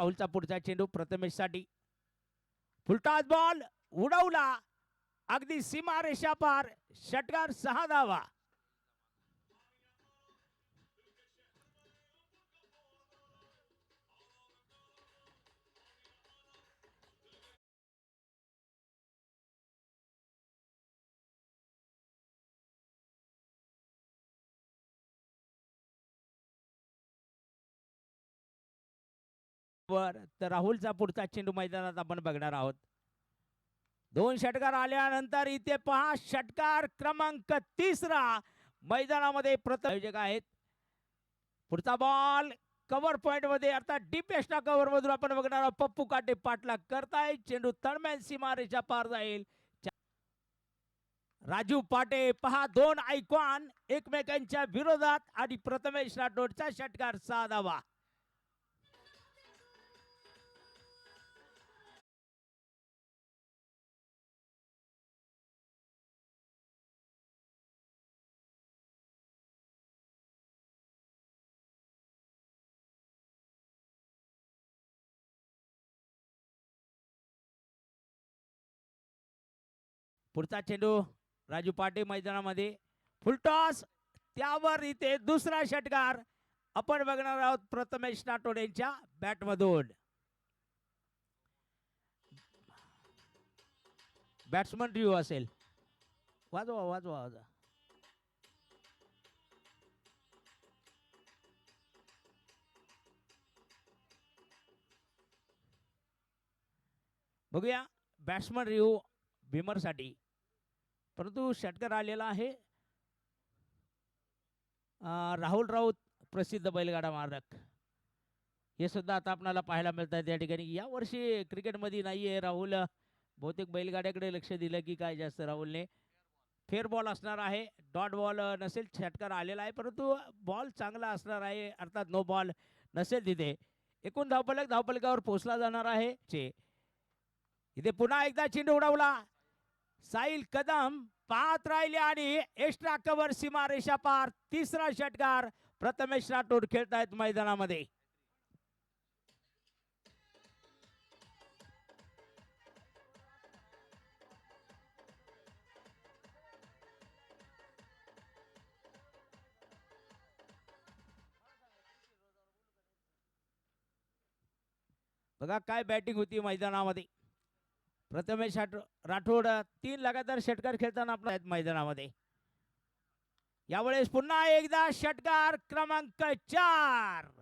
राहुलचा पुढचा चेंडू प्रथमेशसाठी. Full toss ball उडवला अगदी सीमा रेषा पार. षटकार 6 धावा. तर राहुलचा पुढचा चेंडू मैदानात आपण बघणार आहोत. 2 षटकार आल्यानंतर इथे पहा षटकार क्रमांक 3 मैदानामध्ये प्रथम आयोजक आहेत. पुढचा बॉल कव्हर पॉइंट मध्ये अर्थात डीप एक्स्ट्रा कव्हर मधून आपण बघणार आहोत. पप्पू काटे पाठलाग करताय. चेंडू तळमॅन सीमारेषा पार जाईल. राजू पाटे पहा 2 आयकॉन एकमेकांच्या विरोधात आणि प्रथमेश राठोडचा षटकार 6 धावा. पुढचा चेंडू राजू पाटे मैदानामध्ये. फुलटॉस त्यावर इथे दुसरा षटकार आपण बघणार आहोत प्रथमेश राठोड यांच्या बॅटमधून. बॅट्समन रिव्ह्यू असेल. वाजवा वाजवा वाजवा. बघूया बॅट्समन रिव्ह्यू भीमरसाठी. परंतु षटकार आलेला आहे राहुल राऊत प्रसिद्ध बैलगाडा मालक. हे सुद्धा आता आपल्याला पाहायला मिळतात या ठिकाणी. यावर्षी क्रिकेटमध्ये नाही आहे राहुल. बहुतेक बैलगाड्याकडे लक्ष दिलं की काय जास्त राहुलने. फेअर बॉल असणार आहे. डॉट बॉल नसेल. षटकार आलेला आहे परंतु बॉल चांगला असणार आहे. अर्थात नो बॉल नसेल तिथे. एकूण धावफलक धावफलकावर पोहोचला जाणार आहे. इथे पुन्हा एकदा चेंडू उडवला. साहिल कदम पाहत राहिले आणि एक्स्ट्रा कव्हर सीमारेषा पार. तिसरा षटकार प्रथमेश राठोड खेळतायत मैदानामध्ये. बघा काय बॅटिंग होती मैदानामध्ये. प्रथमेश राठोड 3 लगातार षटकार खेळताना आपल्या मैदानामध्ये. यावेळेस पुन्हा एकदा षटकार क्रमांक 4.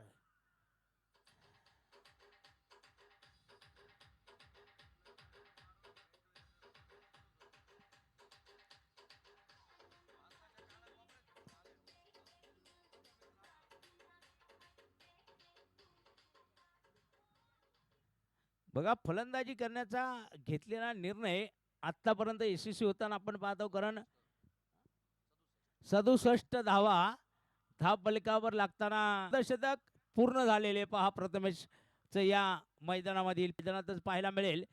बघा फलंदाजी करण्याचा घेतलेला निर्णय आतापर्यंत यशस्वी होताना आपण पाहतो. कारण 67 धावा धावफलकावर लागताना शतक पूर्ण झालेले पहा प्रथमेशचं या मैदानामधील मैदानातच पाहायला मिळेल.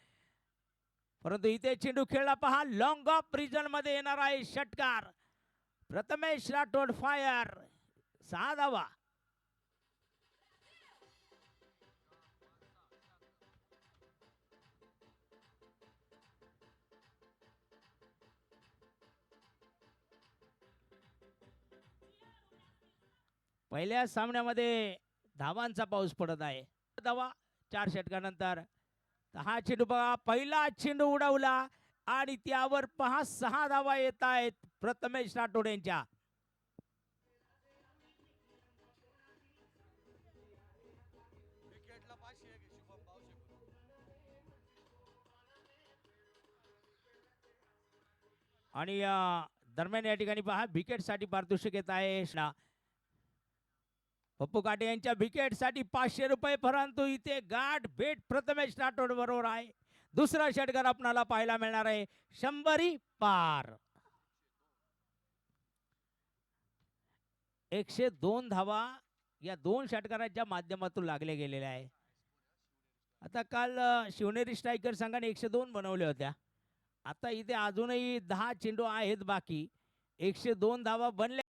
परंतु इथे चेंडू खेळला पहा. लॉंग ऑफ रिजन मध्ये येणार आहे षटकार. प्रथमेश राठोड फायर 6 धावा. पहिल्या सामन्यामध्ये धावांचा पाऊस पडत आहे. धावा 4 षटकानंतर. हा चेंडू बघा पहिला चेंडू उडवला आणि त्यावर पहा 6 धावा येत आहेत प्रथमेश राठोड यांच्या. आणि दरम्यान या ठिकाणी पहा विकेटसाठी पारितोषिक येत आहे. पप्पू काटे यांच्या विकेटसाठी 500 रुपये. परंतु इथे गाठ भेट प्रथमेश राठोड बरोबर आहे. दुसरा षटकार आपल्याला पाहायला मिळणार आहे. 100 पार. 102 धावा या 2 षटकारांच्या माध्यमातून लागले गेलेले आहे. आता काल शिवनेरी स्ट्रायकर संघाने 102 बनवल्या होत्या. आता इथे अजूनही 10 चेंडू आहेत बाकी. 102 धावा बनल्या.